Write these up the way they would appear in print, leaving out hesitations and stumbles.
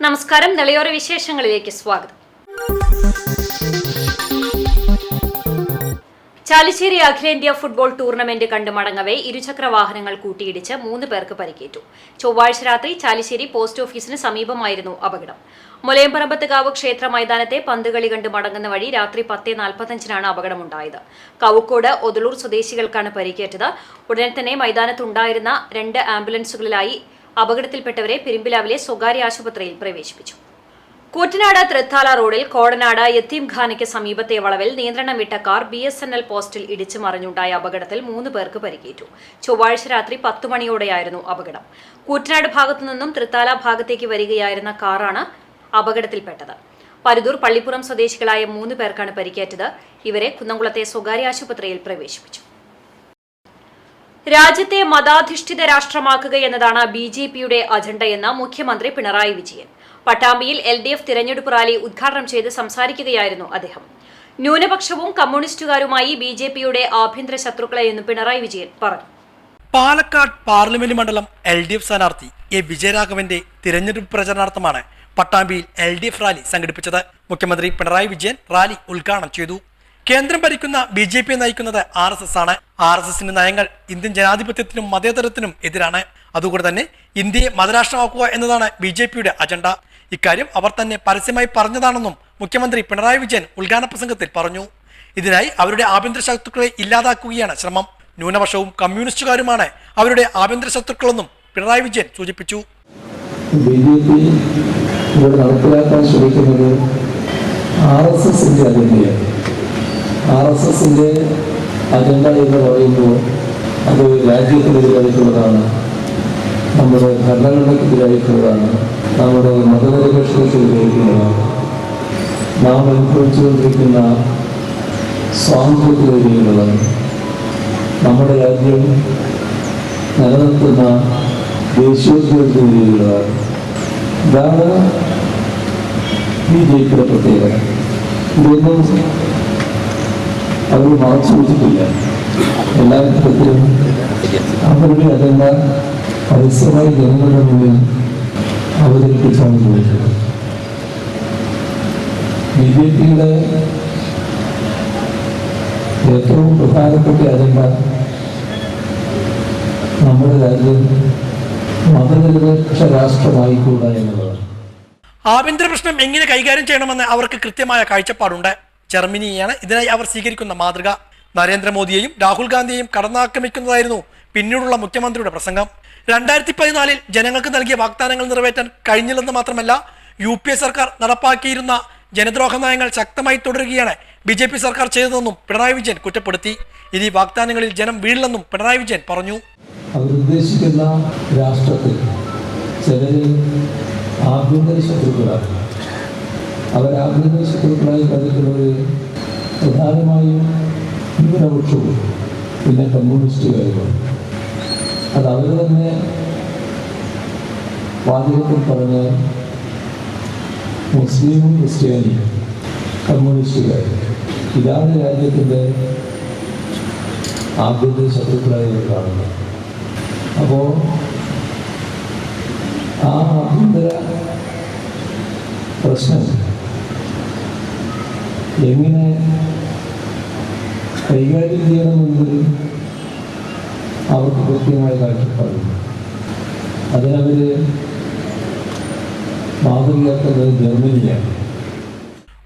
നമസ്കാരം. നിളയോര വിശേഷങ്ങളിലേക്ക് സ്വാഗതം. ചാലിശ്ശേരി അഖിലേന്ത്യാ ഫുട്ബോൾ ടൂർണമെന്റ് കണ്ടു മടങ്ങവേ ഇരുചക്ര വാഹനങ്ങൾ കൂട്ടിയിടിച്ച് 3 പേർക്ക് പരിക്കേറ്റു. ചൊവ്വാഴ്ച രാത്രി ചാലിശ്ശേരി പോസ്റ്റ് ഓഫീസിന് സമീപമായിരുന്നു അപകടം. മുലയംപറമ്പത്തുകാവ് ക്ഷേത്ര മൈതാനത്തെ പന്തുകളി കണ്ട് മടങ്ങുന്ന വഴി രാത്രി 10:45-നാണ് അപകടമുണ്ടായത്. കവുക്കോട് ഒതളൂർ സ്വദേശികൾക്കാണ് പരിക്കേറ്റത്. ഉടനെ തന്നെ മൈതാനത്തുണ്ടായിരുന്ന 2 ആംബുലൻസുകളിലായി അപകടത്തിൽപ്പെട്ടവരെ പെരുമ്പിലാവിലെ സ്വകാര്യ ആശുപത്രിയിൽ പ്രവേശിപ്പിച്ചു. കൂറ്റനാട് തൃത്താല റോഡിൽ കോടനാട് യത്തീംഖാനയ്ക്ക് സമീപത്തെ വളവിൽ നിയന്ത്രണം വിട്ട കാർ BSNL പോസ്റ്റിൽ ഇടിച്ചു മറിഞ്ഞുണ്ടായ അപകടത്തിൽ 3 പേർക്ക് പരിക്കേറ്റു. ചൊവ്വാഴ്ച രാത്രി 10 മണിയോടെയായിരുന്നു അപകടം. കൂറ്റനാട് ഭാഗത്തു നിന്നും തൃത്താല ഭാഗത്തേക്ക് വരികയായിരുന്ന കാറാണ് അപകടത്തിൽപ്പെട്ടത്. പരുതൂർ പള്ളിപ്പുറം സ്വദേശികളായ 3 പേർക്കാണ് പരിക്കേറ്റത്. ഇവരെ കുന്നംകുളത്തെ സ്വകാര്യ ആശുപത്രിയിൽ പ്രവേശിപ്പിച്ചു. രാജ്യത്തെ മതാധിഷ്ഠിത രാഷ്ട്രമാക്കുകയെന്നതാണ് BJPയുടെ അജണ്ടയെന്ന് മുഖ്യമന്ത്രി പിണറായി വിജയൻ. പട്ടാമ്പിയിൽ LDF തിരഞ്ഞെടുപ്പ് റാലി ഉദ്ഘാടനം ചെയ്ത് സംസാരിക്കുകയായിരുന്നു അദ്ദേഹം. ന്യൂനപക്ഷവും കമ്മ്യൂണിസ്റ്റുകാരുമായി BJPയുടെ ആഭ്യന്തര ശത്രുക്കളെയെന്നും പിണറായി വിജയൻ പറഞ്ഞു. പാലക്കാട് പാർലമെന്റ് മണ്ഡലം LDF സ്ഥാനാർത്ഥി A. വിജയരാഘവന്റെ തിരഞ്ഞെടുപ്പ് പ്രചരണാർത്ഥമാണ് പട്ടാമ്പിയിൽ LDF റാലി സംഘടിപ്പിച്ചത്. മുഖ്യമന്ത്രി പിണറായി വിജയൻ റാലി ഉദ്ഘാടനം ചെയ്തു. കേന്ദ്രം ഭരിക്കുന്ന BJP നയിക്കുന്നത് RSS ആണ്. RSSന്റെ നയങ്ങൾ ഇന്ത്യൻ ജനാധിപത്യത്തിനും മതേതരത്തിനും എതിരാണ്. അതുകൊണ്ട് തന്നെ ഇന്ത്യയെ മതരാഷ്ട്രമാക്കുക എന്നതാണ് BJPയുടെ അജണ്ട. ഇക്കാര്യം അവർ തന്നെ പരസ്യമായി പറഞ്ഞതാണെന്നും മുഖ്യമന്ത്രി പിണറായി വിജയൻ ഉദ്ഘാടന പ്രസംഗത്തിൽ പറഞ്ഞു. ഇതിനായി അവരുടെ ആഭ്യന്തര ശത്രുക്കളെ ഇല്ലാതാക്കുകയാണ് ശ്രമം. ന്യൂനപക്ഷവും കമ്മ്യൂണിസ്റ്റുകാരുമാണ് അവരുടെ ആഭ്യന്തര ശത്രുക്കളെന്നും പിണറായി വിജയൻ സൂചിപ്പിച്ചു. BJP ഇവിടെ നടപ്പിലാക്കാൻ ശ്രമിക്കുന്നത് RSSന്റെ അജണ്ടയാണ്. RSSന്റെ അജണ്ട എന്ന് പറയുമ്പോൾ അത് രാജ്യത്തിനെതിരായിട്ടുള്ളതാണ്, നമ്മുടെ ഭരണഘടനയ്ക്കെതിരായിട്ടുള്ളതാണ്, നമ്മുടെ മതനിരപേക്ഷതയ്ക്കെതിരായിട്ടുള്ളതാണ്, നാം അനുഭവിച്ചുകൊണ്ടിരിക്കുന്ന സ്വാതന്ത്ര്യത്തിനെതിരെയുള്ളതാണ്, നമ്മുടെ രാജ്യം നിലനിർത്തുന്ന ദേശീയോദ്യോഗത്തിനെതിരെയുള്ളതാണ്. ഇതാണ് BJPയുടെ പ്രത്യേകത. ഇതൊന്നും അവർ മറച്ചു വെച്ചിട്ടില്ല. എല്ലാ ഘട്ടത്തിലും അവരുടെ അജണ്ട പരസ്യമായി ജനങ്ങളുടെ മുന്നിൽ അവതരിപ്പിച്ചാണ് പോയിട്ടുള്ളത്. BJPയുടെ ഏറ്റവും പ്രധാനപ്പെട്ട അജണ്ട നമ്മുടെ രാജ്യം മതനിരപേക്ഷ രാഷ്ട്രമായിക്കൂടാ എന്നുള്ളതാണ്. ആഭ്യന്തര പ്രശ്നം എങ്ങനെ കൈകാര്യം ചെയ്യണമെന്ന് അവർക്ക് കൃത്യമായ കാഴ്ചപ്പാടുണ്ട്. ജർമ്മനിയാണ് ഇതിനായി അവർ സ്വീകരിക്കുന്ന മാതൃക. നരേന്ദ്രമോദിയെയും രാഹുൽ ഗാന്ധിയെയും കടന്നാക്രമിക്കുന്നതായിരുന്നു പിന്നീടുള്ള മുഖ്യമന്ത്രിയുടെ പ്രസംഗം. 2014 ജനങ്ങൾക്ക് നൽകിയ വാഗ്ദാനങ്ങൾ നിറവേറ്റാൻ കഴിഞ്ഞില്ലെന്ന് മാത്രമല്ല, UPA സർക്കാർ നടപ്പാക്കിയിരുന്ന ജനദ്രോഹ നയങ്ങൾ ശക്തമായി തുടരുകയാണ് BJP സർക്കാർ ചെയ്തതെന്നും പിണറായി വിജയൻ കുറ്റപ്പെടുത്തി. ഇനി വാഗ്ദാനങ്ങളിൽ ജനം വീഴില്ലെന്നും പിണറായി വിജയൻ പറഞ്ഞു. അവരുദ്ദേശിക്കുന്ന രാഷ്ട്രത്തിൽ ചിലര് ആഭ്യന്തര ശത്രുക്കളാണ്. അവരാഭ്യന്തര ശത്രുക്കളായി കരുതുന്നത് പ്രധാനമായും ന്യൂനപക്ഷവും പിന്നെ കമ്മ്യൂണിസ്റ്റുകാരുമാണ്. അത് അവർ തന്നെ വാചകത്തിൽ പറഞ്ഞ മുസ്ലിമും ക്രിസ്ത്യാനിയും കമ്മ്യൂണിസ്റ്റുകാരും ഇതാണ് രാജ്യത്തിൻ്റെ ആഭ്യന്തര ശത്രുക്കളായി കാണുന്നത്. അപ്പോൾ ആ ആഭ്യന്തര പ്രശ്നം എങ്ങനെ കൈകാര്യം ചെയ്യണമെന്നതിൽ അവർക്ക് കൃത്യമായ കാഴ്ചപ്പാടുണ്ട്. അതിനവർ മാതൃകയാക്കുന്നത് ജർമ്മനിയാണ്.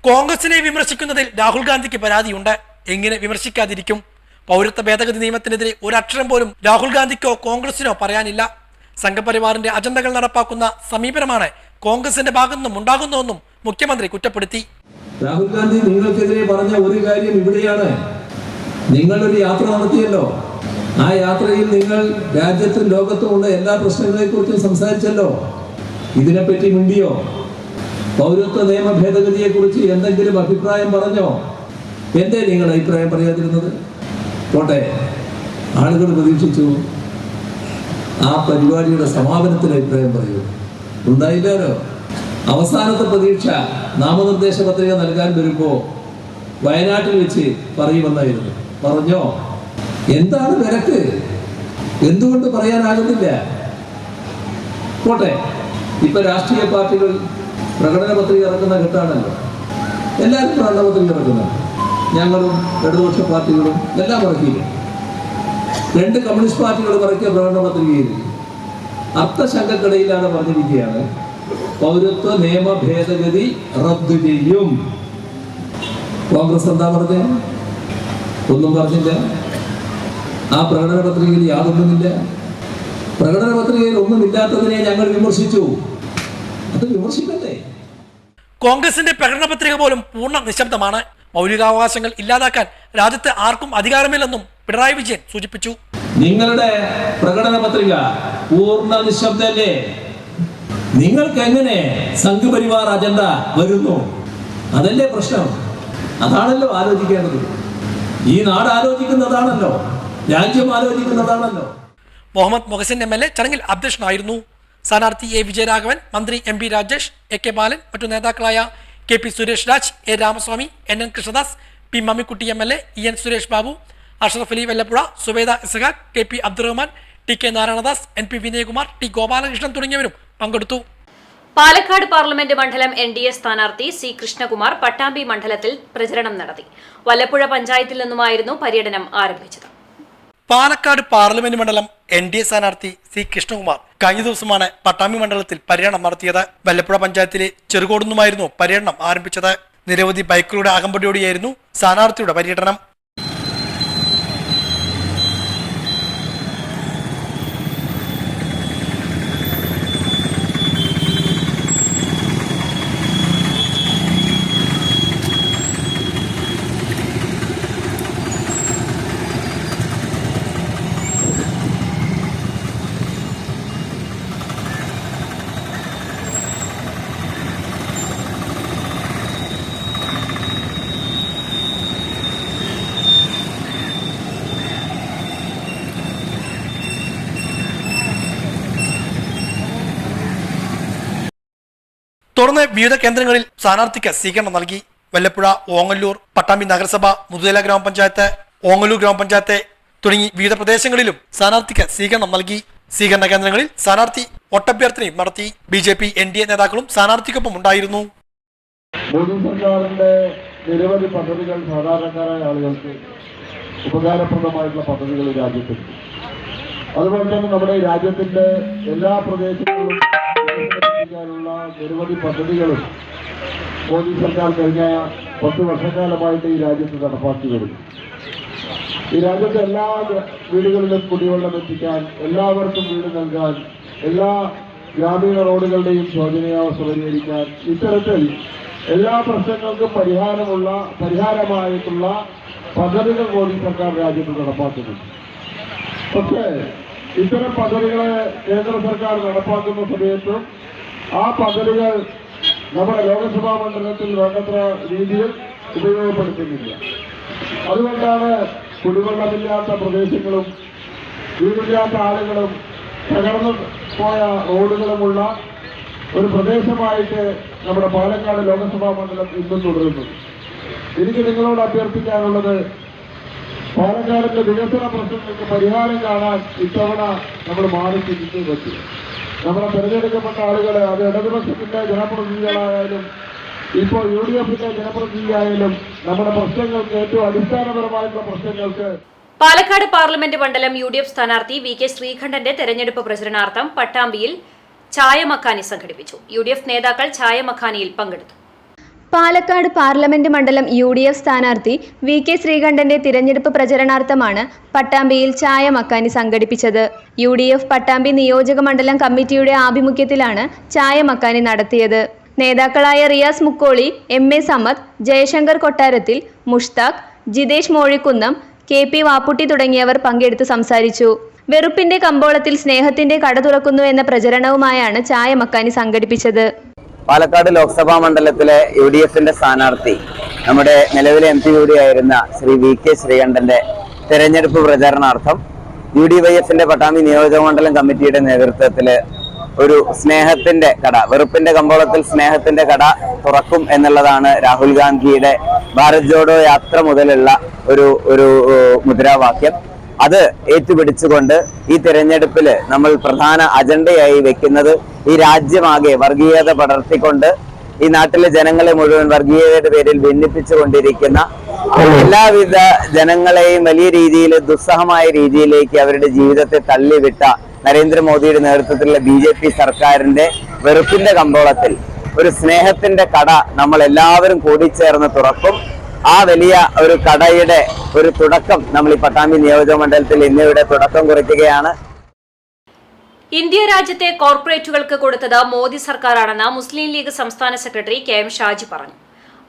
കോൺഗ്രസിനെ വിമർശിക്കുന്നതിൽ രാഹുൽ ഗാന്ധിക്ക് പരാതിയുണ്ട്. എങ്ങനെ വിമർശിക്കാതിരിക്കും? പൗരത്വ ഭേദഗതി നിയമത്തിനെതിരെ ഒരക്ഷരം പോലും രാഹുൽ ഗാന്ധിക്കോ കോൺഗ്രസിനോ പറയാനില്ല. സംഘപരിവാറിന്റെ അജണ്ടകൾ നടപ്പാക്കുന്ന സമീപനമാണ് കോൺഗ്രസിന്റെ ഭാഗത്തു നിന്നും ഉണ്ടാകുന്നതെന്നും മുഖ്യമന്ത്രി കുറ്റപ്പെടുത്തി. രാഹുൽ ഗാന്ധി നിങ്ങൾക്കെതിരെ പറഞ്ഞ ഒരു കാര്യം ഇവിടെയാണ്. നിങ്ങളൊരു യാത്ര നടത്തിയല്ലോ. ആ യാത്രയിൽ നിങ്ങൾ രാജ്യത്തും ലോകത്തുമുള്ള എല്ലാ പ്രശ്നങ്ങളെ കുറിച്ചും സംസാരിച്ചല്ലോ. ഇതിനെപ്പറ്റി മിണ്ടിയോ? പൗരത്വ നിയമ ഭേദഗതിയെ കുറിച്ച് എന്തെങ്കിലും അഭിപ്രായം പറഞ്ഞോ? എന്തേ നിങ്ങൾ അഭിപ്രായം പറയാതിരുന്നത്? പോട്ടെ, ആളുകൾ പ്രതീക്ഷിച്ചു ആ പരിപാടിയുടെ സമാപനത്തിൽ അഭിപ്രായം പറയൂ. ഉണ്ടായില്ലല്ലോ. അവസാനത്തെ പ്രതീക്ഷ നാമനിർദ്ദേശ പത്രിക നൽകാൻ വരുമ്പോൾ വയനാട്ടിൽ വെച്ച് പറയുമെന്നായിരുന്നു. പറഞ്ഞോ? എന്താണ് നിരക്ക്? എന്തുകൊണ്ട് പറയാനാകുന്നില്ല? പോട്ടെ, ഇപ്പൊ രാഷ്ട്രീയ പാർട്ടികൾ പ്രകടന പത്രിക ഇറക്കുന്ന ഘട്ടമാണല്ലോ. എല്ലാവരും പ്രകടന പത്രിക ഇറക്കുന്നത്, ഞങ്ങളും ഇടതുപക്ഷ പാർട്ടികളും എല്ലാം ഇറക്കിയില്ല. 2 കമ്മ്യൂണിസ്റ്റ് പാർട്ടികൾ ഇറക്കിയ പ്രകടന പത്രികയിൽ അർത്ഥശങ്കക്കിടയിലാണ് പറഞ്ഞിരിക്കുകയാണ്, പൗരത്വ നിയമ ഭേദഗതി റദ്ദു ചെയ്യും. കോൺഗ്രസ് എന്താ പറഞ്ഞത്? ഒന്നും പറഞ്ഞില്ല. ആ പ്രകടന പത്രികയിൽ യാതൊന്നുമില്ല. പ്രകടന പത്രികയിൽ ഒന്നുമില്ലാത്തതിനെ ഞങ്ങൾ വിമർശിച്ചു. അത് വിമർശിക്കണ്ടേ? കോൺഗ്രസിന്റെ പ്രകടന പത്രിക പോലും പൂർണ്ണ നിശബ്ദമാണ്. മൗലികാവകാശങ്ങൾ ഇല്ലാതാക്കാൻ രാജ്യത്ത് ആർക്കും അധികാരമില്ലെന്നും പിണറായി വിജയൻ സൂചിപ്പിച്ചു. നിങ്ങളുടെ പ്രകടന പത്രിക പൂർണ്ണ നിശബ്ദല്ലേ? നിങ്ങൾക്ക് എങ്ങനെ സംഘപരിവാർ അജണ്ട വരുന്നു? അതല്ലേ പ്രശ്നം. അതാണല്ലോ ആലോചിക്കേണ്ടത്. ഈ നാട് ആലോചിക്കുന്നതാണല്ലോ, രാജ്യം ആലോചിക്കുന്നതാണല്ലോ. മുഹമ്മദ് മുഹസിൻ MLA ചടങ്ങിൽ അധ്യക്ഷനായിരുന്നു. സ്ഥാനാർത്ഥി A. വിജയരാഘവൻ, മന്ത്രി MP രാജേഷ്, AK ബാലൻ, മറ്റു നേതാക്കളായ KP Suresh Raj, A. Ramaswamy, NN Krishnadas, P. Mammikutty MLA, EN Suresh Babu, Ashraf Ali Vellappuzha, Zubeda Ishaq, KP Abdurahman, TK Narayanadas, NP Vinayakumar, T. Gopalakrishnan തുടങ്ങിയവരും പങ്കെടുത്തു. പാലക്കാട് പാർലമെന്റ് മണ്ഡലം NDA സ്ഥാനാർത്ഥി C. കൃഷ്ണകുമാർ പട്ടാമ്പി മണ്ഡലത്തിൽ പ്രചരണം നടത്തി. വല്ലപ്പുഴ പഞ്ചായത്തിൽ നിന്നുമായിരുന്നു പര്യടനം ആരംഭിച്ചത്. പാലക്കാട് പാർലമെന്റ് മണ്ഡലം NDA സ്ഥാനാർത്ഥി C. കൃഷ്ണകുമാർ കഴിഞ്ഞ ദിവസമാണ് പട്ടാമ്പി മണ്ഡലത്തിൽ പര്യടനം നടത്തിയത്. വല്ലപ്പുഴ പഞ്ചായത്തിലെ ചെറുകോട് നിന്നുമായിരുന്നു പര്യടനം ആരംഭിച്ചത്. നിരവധി ബൈക്കുകളുടെ അകമ്പടിയോടെയായിരുന്നു സ്ഥാനാർത്ഥിയുടെ പര്യടനം. തുടർന്ന് വിവിധ കേന്ദ്രങ്ങളിൽ സ്ഥാനാർത്ഥിക്ക് സ്വീകരണം നൽകി. വല്ലപ്പുഴ, ഓങ്ങല്ലൂർ, പട്ടാമ്പി നഗരസഭ, മുതുതല ഗ്രാമപഞ്ചായത്ത്, ഓങ്ങല്ലൂർ ഗ്രാമപഞ്ചായത്ത് തുടങ്ങി വിവിധ പ്രദേശങ്ങളിലും സ്ഥാനാർത്ഥിക്ക് സ്വീകരണം നൽകി. സ്വീകരണ കേന്ദ്രങ്ങളിൽ സ്ഥാനാർത്ഥി വോട്ടഭ്യർത്ഥനയും നടത്തി. BJP NDA നേതാക്കളും സ്ഥാനാർത്ഥിക്കൊപ്പം ഉണ്ടായിരുന്നു. മോദി സർക്കാരിന്റെ നിരവധി പദ്ധതികൾ സാധാരണക്കാരായ ആളുകൾക്ക് ഉപകാരപ്രദമായിട്ടുള്ള പദ്ധതികൾ രാജ്യത്തുണ്ട്. അതുപോലെ തന്നെ നമ്മുടെ രാജ്യത്തിന്റെ എല്ലാ പ്രദേശങ്ങളിലും ാനുള്ള നിരവധി പദ്ധതികളും മോദി സർക്കാർ കഴിഞ്ഞ 10 വർഷക്കാലമായിട്ട് ഈ രാജ്യത്ത് നടപ്പാക്കി വരുന്നു. ഈ രാജ്യത്തെ എല്ലാ വീടുകളിലും കുടിവെള്ളം എത്തിക്കാൻ, എല്ലാവർക്കും വീട് നൽകാൻ, എല്ലാ ഗ്രാമീണ റോഡുകളുടെയും ശോചനീയാവസ്ഥ പരിഹരിക്കാൻ, ഇത്തരത്തിൽ എല്ലാ പ്രശ്നങ്ങൾക്കും പരിഹാരമായിട്ടുള്ള പദ്ധതികൾ മോദി സർക്കാർ രാജ്യത്ത് നടപ്പാക്കുന്നുണ്ട്. പക്ഷേ ഇത്തരം പദ്ധതികളെ കേന്ദ്ര സർക്കാർ നടപ്പാക്കുന്ന സമയത്തും ആ പദ്ധതികൾ നമ്മുടെ ലോക്സഭാ മണ്ഡലത്തിൽ വേണ്ടത്ര രീതിയിൽ ഉപയോഗപ്പെടുത്തുന്നില്ല. അതുകൊണ്ടാണ് കുടിവെള്ളമില്ലാത്ത പ്രദേശങ്ങളും വീടില്ലാത്ത ആളുകളും തകർന്നു പോയ റോഡുകളുമുള്ള ഒരു പ്രദേശമായിട്ട് നമ്മുടെ പാലക്കാട് ലോക്സഭാ മണ്ഡലം ഇന്നും തുടരുന്നത്. എനിക്ക് നിങ്ങളോട് അഭ്യർത്ഥിക്കാനുള്ളത്, പാലക്കാടിന്റെ വികസന പ്രശ്നങ്ങൾക്ക് പരിഹാരം കാണാൻ ഇത്തവണ നമ്മൾ മാറി ചിന്തിച്ചേ പറ്റും. നമ്മുടെ തെരഞ്ഞെടുക്കപ്പെട്ട ആളുകൾ, അത് ഇടതുപക്ഷത്തിന്റെ ജനപ്രതിനിധികളായാലും ഇപ്പോൾ UDFന്റെ ജനപ്രതിനിധിയായാലും, നമ്മുടെ പ്രശ്നങ്ങൾക്ക്, ഏറ്റവും അടിസ്ഥാനപരമായിട്ടുള്ള പ്രശ്നങ്ങൾക്ക്. പാലക്കാട് പാർലമെന്റ് മണ്ഡലം UDF സ്ഥാനാർത്ഥി VK ശ്രീകണ്ഠന്റെ തെരഞ്ഞെടുപ്പ് പ്രചരണാർത്ഥം പട്ടാമ്പിയിൽ ചായമക്കാനി സംഘടിപ്പിച്ചു. UDF നേതാക്കൾ ചായമക്കാനിയിൽ പങ്കെടുത്തു. പാലക്കാട് പാർലമെന്റ് മണ്ഡലം UDF സ്ഥാനാർത്ഥി VK ശ്രീകണ്ഠന്റെ തിരഞ്ഞെടുപ്പ് പ്രചരണാർത്ഥമാണ് പട്ടാമ്പിയിൽ ചായമക്കാനി സംഘടിപ്പിച്ചത്. UDF പട്ടാമ്പി നിയോജക മണ്ഡലം കമ്മിറ്റിയുടെ ആഭിമുഖ്യത്തിലാണ് ചായമക്കാനി നടത്തിയത്. നേതാക്കളായ റിയാസ് മുക്കോളി, MA സമദ്, ജയശങ്കർ കൊട്ടാരത്തിൽ, മുഷ്താഖ്, ജിതേഷ് മോഴിക്കുന്നം, KP വാപ്പുട്ടി തുടങ്ങിയവർ പങ്കെടുത്ത് സംസാരിച്ചു. വെറുപ്പിന്റെ കമ്പോളത്തിൽ സ്നേഹത്തിന്റെ കട തുറക്കുന്നു എന്ന പ്രചരണവുമായാണ് ചായമക്കാനി സംഘടിപ്പിച്ചത്. പാലക്കാട് ലോക്സഭാ മണ്ഡലത്തിലെ UDFന്റെ സ്ഥാനാർത്ഥി നമ്മുടെ നിലവിലെ MP കൂടിയായിരുന്ന ശ്രീ VK ശ്രീകണ്ഠന്റെ തെരഞ്ഞെടുപ്പ് പ്രചരണാർത്ഥം UDYFന്റെ പട്ടാമ്പി നിയോജക മണ്ഡലം കമ്മിറ്റിയുടെ നേതൃത്വത്തില് ഒരു സ്നേഹത്തിന്റെ കട, വെറുപ്പിന്റെ കമ്പോളത്തിൽ സ്നേഹത്തിന്റെ കട തുറക്കും എന്നുള്ളതാണ് രാഹുൽ ഗാന്ധിയുടെ ഭാരത് ജോഡോ യാത്ര മുതലുള്ള ഒരു മുദ്രാവാക്യം. അത് ഏറ്റുപിടിച്ചുകൊണ്ട് ഈ തെരഞ്ഞെടുപ്പിൽ നമ്മൾ പ്രധാന അജണ്ടയായി വെക്കുന്നത് ഈ രാജ്യമാകെ വർഗീയത പടർത്തിക്കൊണ്ട് ഈ നാട്ടിലെ ജനങ്ങളെ മുഴുവൻ വർഗീയതയുടെ പേരിൽ ഭിന്നിപ്പിച്ചുകൊണ്ടിരിക്കുന്ന എല്ലാവിധ ജനങ്ങളെയും വലിയ രീതിയിൽ ദുസ്സഹമായ രീതിയിലേക്ക് അവരുടെ ജീവിതത്തെ തള്ളിവിട്ട നരേന്ദ്രമോദിയുടെ നേതൃത്വത്തിലുള്ള BJP സർക്കാരിന്റെ വെറുപ്പിന്റെ കമ്പോളത്തിൽ ഒരു സ്നേഹത്തിന്റെ കട നമ്മൾ എല്ലാവരും കൂടിച്ചേർന്ന് തുറക്കും. ആ വലിയ ഒരു കടയുടെ ഒരു തുടക്കം നമ്മൾ ഈ പട്ടാമ്പി നിയോജക മണ്ഡലത്തിൽ ഇന്നിവിടെ തുടക്കം കുറിക്കുകയാണ്. ഇന്ത്യ രാജ്യത്തെ കോർപ്പറേറ്റുകൾക്ക് കൊടുത്തത് മോദി സർക്കാരാണെന്ന് മുസ്ലിം ലീഗ് സംസ്ഥാന സെക്രട്ടറി KM ഷാജി പറഞ്ഞു.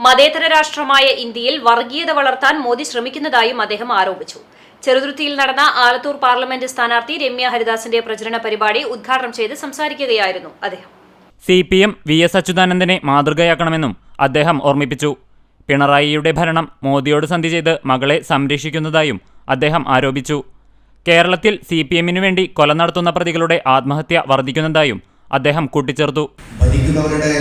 മതേതര രാഷ്ട്രമായ ഇന്ത്യയിൽ വർഗീയത വളർത്താൻ മോദി ശ്രമിക്കുന്നതായും അദ്ദേഹം ആരോപിച്ചു. ചെറുതുരുത്തിയിൽ നടന്ന ആലത്തൂർ പാർലമെന്റ് സ്ഥാനാർത്ഥി രമ്യ ഹരിദാസിന്റെ പ്രചരണ പരിപാടി ഉദ്ഘാടനം ചെയ്ത് സംസാരിക്കുകയായിരുന്നു അദ്ദേഹം. CPM VS അച്യുതാനന്ദനെ മാതൃകയാക്കണമെന്നും അദ്ദേഹം ഓർമ്മിപ്പിച്ചു. പിണറായിയുടെ ഭരണം മോദിയോട് സന്ധി ചെയ്ത് മകളെ സംരക്ഷിക്കുന്നതായും അദ്ദേഹം ആരോപിച്ചു. കേരളത്തിൽ CPM-നു വേണ്ടി കൊല നടത്തുന്ന പ്രതികളുടെ ആത്മഹത്യ വർദ്ധിക്കുന്നതായും അദ്ദേഹം കൂട്ടിച്ചേർത്തു. ഭരിക്കുന്നവരുടെ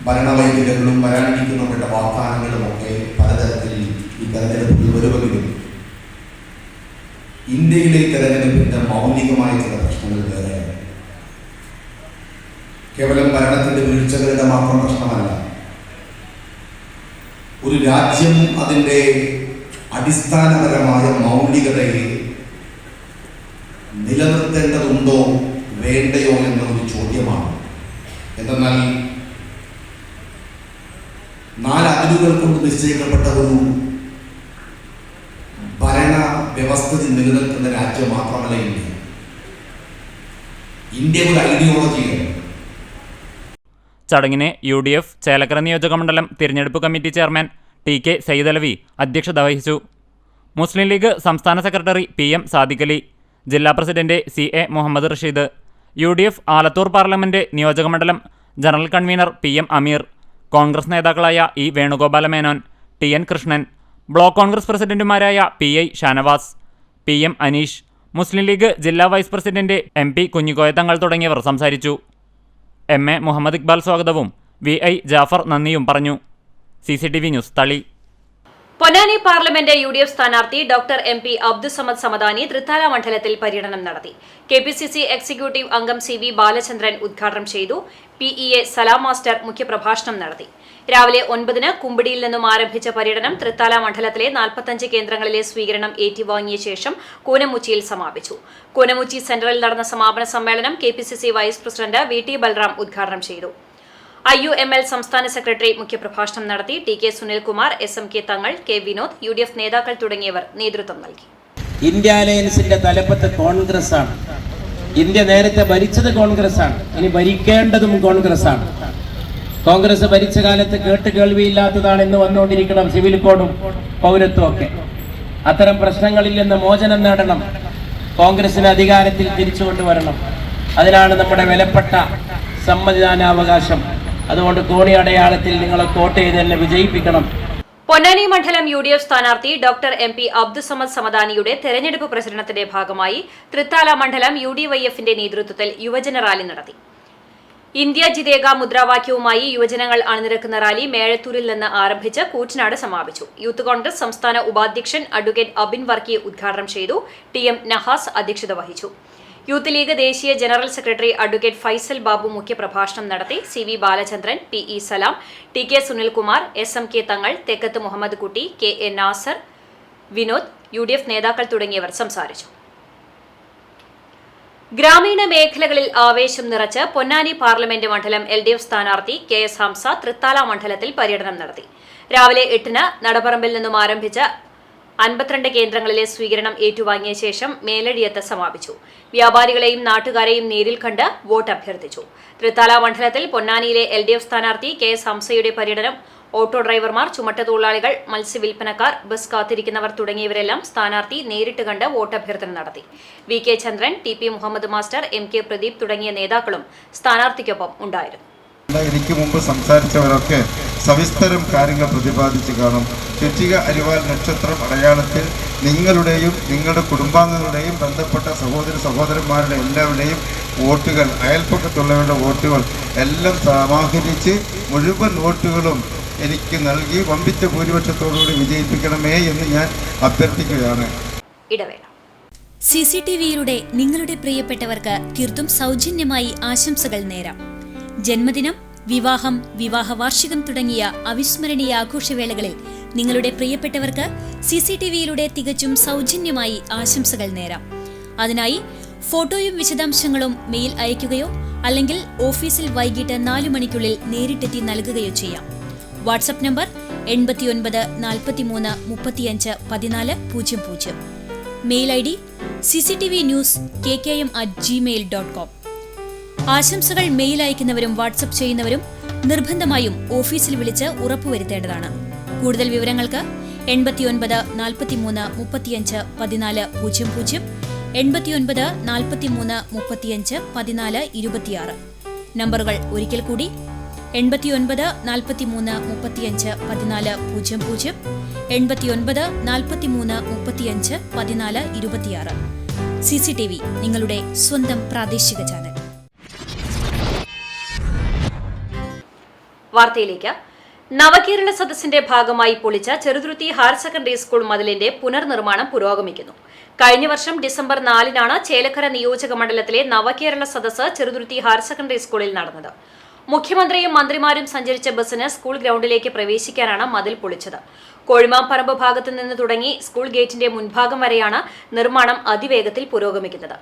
ഭരണവൈകല്യങ്ങളും വരാനിരിക്കുന്നവരുടെ വാഗ്ദാനങ്ങളും ഒക്കെ പലതരത്തിൽ ഈ തെരഞ്ഞെടുപ്പിൽ വരുമെങ്കിലും ഇന്ത്യയിലെ തെരഞ്ഞെടുപ്പിന്റെ മൗലികമായ ചില പ്രശ്നങ്ങൾ വേറെയാണ്. കേവലം ഭരണത്തിന്റെ വീഴ്ചകളുടെ മാത്രം പ്രശ്നമല്ല. ഒരു രാജ്യം അതിൻ്റെ അടിസ്ഥാനപരമായ മൗലികതയെ നിലനിർത്തേണ്ടതുണ്ടോ വേണ്ടയോ എന്ന ഒരു ചോദ്യമാണ്. എന്തെന്നാൽ 4 അതിരുകൾ കൊണ്ട് നിശ്ചയിക്കപ്പെട്ട ഒരു ഭരണ വ്യവസ്ഥിതി നിലനിൽക്കുന്ന രാജ്യം മാത്രമല്ല ഇന്ത്യ. ഇന്ത്യ ഒരു ഐഡിയോളജിയാണ്. ചടങ്ങിന് UDF ചേലക്കര നിയോജകമണ്ഡലം തിരഞ്ഞെടുപ്പ് കമ്മിറ്റി ചെയർമാൻ TK സയ്യിദലവി അധ്യക്ഷത വഹിച്ചു. മുസ്ലിം ലീഗ് സംസ്ഥാന സെക്രട്ടറി PM സാദിഖ് അലി, ജില്ലാ president CA Muhammad Rasheed, UDF Alathur parliament നിയോജകമണ്ഡലം general convener PM Ameer, Congress നേതാക്കളായ E Venugopala Menon, TN Krishnan, block Congress പ്രസിഡന്റുമാരായ PI ഷാനവാസ്, PM അനീഷ്, മുസ്ലിം ലീഗ് ജില്ലാ vice president MP Kunhikoya Thangal തുടങ്ങിയവർ സംസാരിച്ചു. MA മുഹമ്മദ് ഇക്ബാൽ സ്വാഗതവും VI ജാഫർ നന്ദിയും പറഞ്ഞു. CCTV ന്യൂസ് തളി. പൊന്നാനി പാർലമെന്റ് UDF സ്ഥാനാർത്ഥി ഡോക്ടർ MP അബ്ദുസമദ് സമദാനി തൃത്താല മണ്ഡലത്തിൽ പര്യടനം നടത്തി. KPCC എക്സിക്യൂട്ടീവ് അംഗം CV ബാലചന്ദ്രൻ ഉദ്ഘാടനം ചെയ്തു. PEA സലാം മാസ്റ്റർ മുഖ്യപ്രഭാഷണം നടത്തി. രാവിലെ 9-ന് കുമ്പിടിയിൽ നിന്നും ആരംഭിച്ച പര്യടനം തൃത്താല മണ്ഡലത്തിലെ 45 കേന്ദ്രങ്ങളിലെ സ്വീകരണം ഏറ്റുവാങ്ങിയ ശേഷം കൂനമുച്ചിയിൽ സമാപിച്ചു. കൂനമുച്ചി സെന്ററിൽ നടന്ന സമാപന സമ്മേളനം KPCC vice president VT Balram ഉദ്ഘാടനം ചെയ്തു. IUML സംസ്ഥാന സെക്രട്ടറി മുഖ്യപ്രഭാഷണം നടത്തി. TK സുനിൽകുമാർ, SMK തങ്ങൾ, K വിനോദ്, UDF നേതാക്കൾ തുടങ്ങിയവർ നേതൃത്വം നൽകി. ഇന്ത്യ അലയൻസിന്റെ തലപ്പത്ത് കോൺഗ്രസ് ആണ്. ഇന്ത്യ നേരത്തെ ഭരിച്ചത് കോൺഗ്രസ് ആണ്, ഇനി ഭരിക്കേണ്ടതും കോൺഗ്രസ് ആണ്. കോൺഗ്രസ് ഭരിച്ച കാലത്ത് കേൾവിയില്ലാത്തതാണ് ഇന്ന് വന്നുകൊണ്ടിരിക്കണം സിവിൽ കോഡും പൗരത്വം ഒക്കെ. അത്തരം പ്രശ്നങ്ങളിൽ നിന്ന് മോചനം നേടണം, കോൺഗ്രസിന് അധികാരത്തിൽ തിരിച്ചുകൊണ്ടുവരണം. അതിനാണ് നമ്മുടെ വിലപ്പെട്ട സമ്മതിദാനാവകാശം. അതുകൊണ്ട് കോണി അടയാളത്തിൽ നിങ്ങളെ വോട്ട് ചെയ്ത് തന്നെ വിജയിപ്പിക്കണം. പൊന്നാനി മണ്ഡലം UDF സ്ഥാനാർത്ഥി ഡോക്ടർ MP അബ്ദുസമദ് സമദാനിയുടെ തെരഞ്ഞെടുപ്പ് പ്രചരണത്തിന്റെ ഭാഗമായി തൃത്താല മണ്ഡലം UDYF-ന്റെ നേതൃത്വത്തിൽ യുവജന റാലി നടത്തി. ഇന്ത്യ ജിതേഗ മുദ്രാവാക്യവുമായി യുവജനങ്ങൾ അണിനിരക്കുന്ന റാലി മേഴത്തൂരിൽ നിന്ന് ആരംഭിച്ച് കൂറ്റനാട് സമാപിച്ചു. യൂത്ത് കോൺഗ്രസ് സംസ്ഥാന ഉപാധ്യക്ഷൻ അഡ്വക്കേറ്റ് അബിൻ വർക്കി ഉദ്ഘാടനം ചെയ്തു. TM നഹാസ് അധ്യക്ഷത വഹിച്ചു. യൂത്ത് ലീഗ് ദേശീയ general secretary advocate Faisal Babu മുഖ്യപ്രഭാഷണം നടത്തി. CV ബാലചന്ദ്രൻ, PE സലാം, TK സുനിൽകുമാർ, SMK തങ്ങൾ, തെക്കത്ത് മുഹമ്മദ് കുട്ടി, KA നാസർ, വിനോദ്, UDF നേതാക്കൾ തുടങ്ങിയവർ സംസാരിച്ചു. ഗ്രാമീണ മേഖലകളിൽ ആവേശം നിറച്ച് പൊന്നാനി പാർലമെന്റ് മണ്ഡലം LDF സ്ഥാനാർത്ഥി KS ഹംസ തൃത്താല മണ്ഡലത്തിൽ പര്യടനം നടത്തി. രാവിലെ 8-ന് നടപ്പറമ്പിൽ നിന്നും ആരംഭിച്ച 52 കേന്ദ്രങ്ങളിലെ സ്വീകരണം ഏറ്റുവാങ്ങിയ ശേഷം മേലടിയത്ത് സമാപിച്ചു. വ്യാപാരികളെയും നാട്ടുകാരെയും നേരിൽ കണ്ട് വോട്ട് അഭ്യർത്ഥിച്ചു. തൃത്താല മണ്ഡലത്തിൽ പൊന്നാനിയിലെ LDF സ്ഥാനാർത്ഥി KS ഹംസയുടെ പര്യടനം ഓട്ടോ ഡ്രൈവർമാർ, ചുമട്ടുതൊഴിലാളികൾ, മത്സ്യവിൽപ്പനക്കാർ, ബസ് കാത്തിരിക്കുന്നവർ തുടങ്ങിയവരെല്ലാം സ്ഥാനാർത്ഥി നേരിട്ട് കണ്ട് വോട്ടഭ്യർത്ഥന നടത്തി. VK Chandran, TP Muhammad master, MK Pradeep തുടങ്ങിയ നേതാക്കളും സ്ഥാനാർത്ഥിക്കൊപ്പം ഉണ്ടായിരുന്നു. എനിക്ക് മുമ്പ് സംസാരിച്ചവരൊക്കെ സവിസ്തരം കാര്യങ്ങൾ പ്രതിപാദിച്ച് കാണും. ചുറ്റിക അരിവാൽ നക്ഷത്രം അടയാളത്തിൽ നിങ്ങളുടെയും നിങ്ങളുടെ കുടുംബാംഗങ്ങളുടെയും ബന്ധപ്പെട്ട സഹോദരന്മാരുടെ എല്ലാവരുടെയും വോട്ടുകൾ, അയൽപ്പക്കത്തുള്ളവരുടെ വോട്ടുകൾ എല്ലാം സമാഹരിച്ച് മുഴുവൻ വോട്ടുകളും എനിക്ക് നൽകി വമ്പിച്ച ഭൂരിപക്ഷത്തോടുകൂടി വിജയിപ്പിക്കണമേ എന്ന് ഞാൻ അഭ്യർത്ഥിക്കുകയാണ്. ഇടവേള. CCTV-യിലൂടെ നിങ്ങളുടെ പ്രിയപ്പെട്ടവർക്ക് തീർത്തും സൗജന്യമായി ആശംസകൾ നേരാം. ജന്മദിനം, വിവാഹം, വിവാഹ വാർഷികം തുടങ്ങിയ അവിസ്മരണീയ ആഘോഷവേളകളിൽ നിങ്ങളുടെ പ്രിയപ്പെട്ടവർക്ക് CCTVയിലൂടെ തികച്ചും സൗജന്യമായി ആശംസകൾ നേരാം. അതിനായി ഫോട്ടോയും വിശദാംശങ്ങളും മെയിൽ അയയ്ക്കുകയോ അല്ലെങ്കിൽ ഓഫീസിൽ വൈകിട്ട് 4 മണിക്കുള്ളിൽ നേരിട്ടെത്തി നൽകുകയോ ചെയ്യാം. WhatsApp number 89 43 35 14 00. Mail ID cctvnews@gmail.com. ആശംസകൾ മെയിൽ അയക്കുന്നവരും വാട്സ്ആപ്പ് ചെയ്യുന്നവരും നിർബന്ധമായും ഓഫീസിൽ വിളിച്ച് ഉറപ്പുവരുത്തേണ്ടതാണ്. കൂടുതൽ വിവരങ്ങൾക്ക് 89 43 35 14 00, 89 43 35 14 26. നമ്പറുകൾ ഒരിക്കൽ കൂടി 89 43 35 14 00, 89 43 35 14 26. CCTV, നിങ്ങളുടെ സ്വന്തം പ്രാദേശിക ചാനൽ. വാർത്തയിലേക്ക്. നവകേരള സദസ്സിന്റെ ഭാഗമായി പൊളിച്ച ചെറുതുരുത്തി ഹയർ സെക്കൻഡറി സ്കൂൾ മതിലിന്റെ പുനർനിർമ്മാണം പുരോഗമിക്കുന്നു. കഴിഞ്ഞ വർഷം ഡിസംബർ 4-നാണ് ചേലക്കര നിയോജക മണ്ഡലത്തിലെ നവകേരള സദസ്സ് ചെറുതുരുത്തി ഹയർ സെക്കൻഡറി സ്കൂളിൽ നടന്നത്. മുഖ്യമന്ത്രിയും മന്ത്രിമാരും സഞ്ചരിച്ച ബസ്സിന് സ്കൂൾ ഗ്രൗണ്ടിലേക്ക് പ്രവേശിക്കാനാണ് മതിൽ പൊളിച്ചത്. കോഴിമാമ്പറമ്പ് ഭാഗത്തു നിന്ന് തുടങ്ങി സ്കൂൾ ഗേറ്റിന്റെ മുൻഭാഗം വരെയാണ് നിർമ്മാണം അതിവേഗത്തിൽ പുരോഗമിക്കുന്നത്.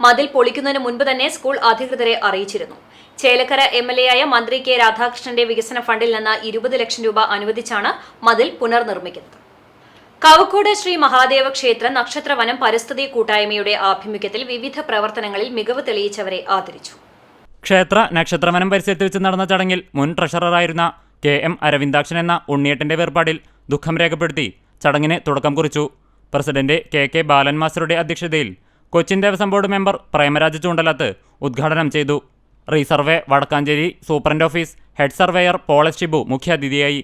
മതിൽ പൊളിക്കുന്നതിന് മുൻപ് തന്നെ സ്കൂൾ അധികൃതരെ അറിയിച്ചിരുന്നു. ചേലക്കര MLA-ആയ മന്ത്രി K. രാധാകൃഷ്ണന്റെ വികസന ഫണ്ടിൽ നിന്ന് 20 ലക്ഷം രൂപ അനുവദിച്ചാണ് മതിൽ പുനർനിർമ്മിക്കുന്നത്. കവക്കോട് ശ്രീ മഹാദേവ ക്ഷേത്ര നക്ഷത്രവനം പരിസ്ഥിതി കൂട്ടായ്മയുടെ ആഭിമുഖ്യത്തിൽ വിവിധ പ്രവർത്തനങ്ങളിൽ മികവ് തെളിയിച്ചവരെ ആദരിച്ചു. ക്ഷേത്ര നക്ഷത്രവനം പരിസരത്ത് വെച്ച് നടന്ന ചടങ്ങിൽ മുൻ ട്രഷററായിരുന്ന KM അരവിന്ദാക്ഷൻ എന്ന ഉണ്ണിയേട്ടന്റെ വേർപാടിൽ ദുഃഖം രേഖപ്പെടുത്തി ചടങ്ങിന് തുടക്കം കുറിച്ചു. പ്രസിഡന്റ് KK ബാലൻ മാസ്റ്ററുടെ അധ്യക്ഷതയിൽ കൊച്ചിൻ ദേവസ്വം ബോർഡ് മെമ്പർ പ്രേമരാജ് ചൂണ്ടലത്ത് ഉദ്ഘാടനം ചെയ്തു. Resurvey Vadakkanchery superintendent office head surveyor Poulose Shibu മുഖ്യാതിഥിയായി.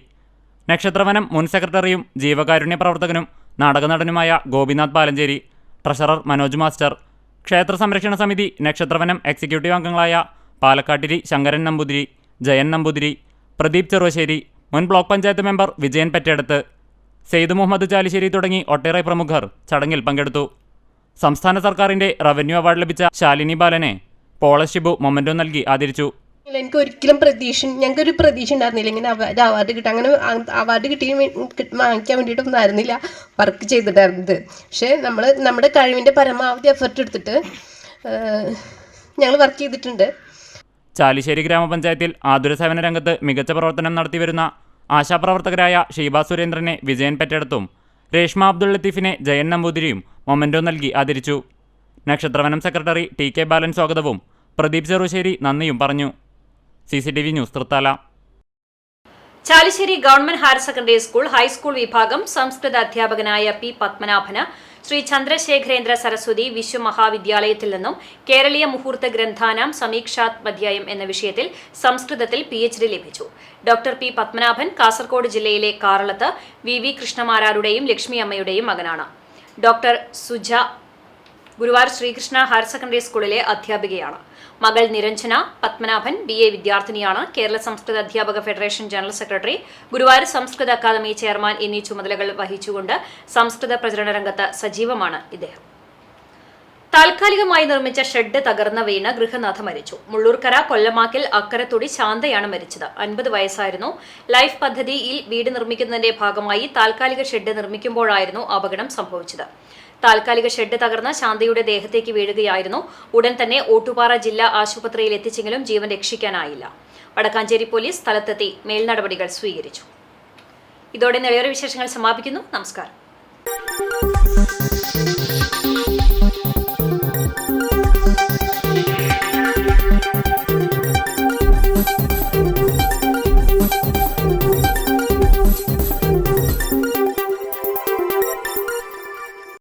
നക്ഷത്രവനം മുൻ സെക്രട്ടറിയും ജീവകാരുണ്യ പ്രവർത്തകനും നാടകനടനുമായ ഗോപിനാഥ് പാലഞ്ചേരി, ട്രഷറർ മനോജ് മാസ്റ്റർ, ക്ഷേത്ര സംരക്ഷണ സമിതി നക്ഷത്രവനം എക്സിക്യൂട്ടീവ് അംഗങ്ങളായ പാലക്കാട്ടിരി ശങ്കരൻ നമ്പൂതിരി, ജയൻ നമ്പൂതിരി, പ്രദീപ് ചെറുവശ്ശേരി, മുൻ ബ്ലോക്ക് പഞ്ചായത്ത് മെമ്പർ വിജയൻ പെറ്റെടുത്ത്, സെയ്ദ് മുഹമ്മദ് ചാലിശ്ശേരി തുടങ്ങി ഒട്ടേറെ പ്രമുഖർ ചടങ്ങിൽ പങ്കെടുത്തു. സംസ്ഥാന സർക്കാരിന്റെ റവന്യൂ അവാർഡ് ലഭിച്ച ശാലിനി ബാലനെ പോളസ് ഷിബു മൊമെന്റോ നൽകി ആദരിച്ചു. എനിക്ക് ഒരിക്കലും ഞങ്ങൾക്കൊരു പ്രതീക്ഷ ഉണ്ടായിരുന്നില്ല ഇങ്ങനെ അവാർഡ് കിട്ടുക. അങ്ങനെ അവാർഡ് വാങ്ങിക്കാൻ വേണ്ടിയിട്ടൊന്നും ആയിരുന്നില്ല വർക്ക് ചെയ്തിട്ടായിരുന്നത്. പക്ഷേ നമ്മുടെ കഴിവിൻ്റെ പരമാവധി എഫർട്ട് എടുത്തിട്ട് ഞങ്ങൾ വർക്ക് ചെയ്തിട്ടുണ്ട്. ചാലിശ്ശേരി ഗ്രാമപഞ്ചായത്തിൽ ആതുര സേവന രംഗത്ത് മികച്ച പ്രവർത്തനം നടത്തിവരുന്ന ആശാപ്രവർത്തകരായ ഷീബ സുരേന്ദ്രനെ വിജയൻ പെറ്റെടുത്തും രേഷ്മ അബ്ദുൾ ലത്തീഫിനെ ജയൻ നമ്പൂതിരിയും മൊമെന്റോ നൽകി ആദരിച്ചു. നക്ഷത്രവനം സെക്രട്ടറി TK ബാലൻ സ്വാഗതവും പ്രദീപ് ചെറുശ്ശേരി നന്ദിയും പറഞ്ഞു. CCTV news Thrithala. Chalissery government higher secondary school high school വിഭാഗം സംസ്കൃത അധ്യാപകനായ P. പത്മനാഭന് ശ്രീ ചന്ദ്രശേഖരേന്ദ്ര സരസ്വതി വിശ്വമഹാവിദ്യാലയത്തിൽ നിന്നും കേരളീയ മുഹൂർത്ത ഗ്രന്ഥാനാം സമീക്ഷാത്മധ്യായം എന്ന വിഷയത്തിൽ സംസ്കൃതത്തിൽ PhD ലഭിച്ചു. Doctor P. പത്മനാഭൻ കാസർഗോഡ് ജില്ലയിലെ കാറളത്ത് VV കൃഷ്ണമാരാരുടെയും ലക്ഷ്മി അമ്മയുടെയും മകനാണ്. Doctor Suja Guruvayur Sreekrishna higher secondary സ്കൂളിലെ അധ്യാപികയാണ്. മകൾ നിരഞ്ജന പത്മനാഭൻ BA വിദ്യാർത്ഥിനിയാണ്. കേരള സംസ്കൃത അധ്യാപക ഫെഡറേഷൻ ജനറൽ സെക്രട്ടറി, ഗുരുവായൂർ സംസ്കൃത അക്കാദമി ചെയർമാൻ എന്നീ ചുമതലകൾ വഹിച്ചുകൊണ്ട് സംസ്കൃത പ്രചരണ രംഗത്ത് സജീവമാണ് ഇദ്ദേഹം. താൽക്കാലികമായി നിർമ്മിച്ച ഷെഡ് തകർന്ന വീണ് ഗൃഹനാഥ മരിച്ചു. മുള്ളൂർക്കര കൊല്ലമാക്കിൽ അക്കരത്തൊടി ശാന്തയാണ് മരിച്ചത്. 50 വയസ്സായിരുന്നു. ലൈഫ് പദ്ധതിയിൽ വീട് നിർമ്മിക്കുന്നതിന്റെ ഭാഗമായി താൽക്കാലിക ഷെഡ് നിർമ്മിക്കുമ്പോഴായിരുന്നു അപകടം സംഭവിച്ചത്. താൽക്കാലിക ഷെഡ് തകർന്ന് ശാന്തയുടെ ദേഹത്തേക്ക് വീഴുകയായിരുന്നു. ഉടൻ തന്നെ ഓട്ടുപാറ ജില്ലാ ആശുപത്രിയിൽ എത്തിച്ചെങ്കിലും ജീവൻ രക്ഷിക്കാനായില്ല. വടക്കാഞ്ചേരി പോലീസ് സ്ഥലത്തെത്തി മേൽനടപടികൾ സ്വീകരിച്ചു. ഇതോടെ നിലവിലെ വിശേഷങ്ങൾ സമാപിക്കുന്നു. നമസ്കാരം.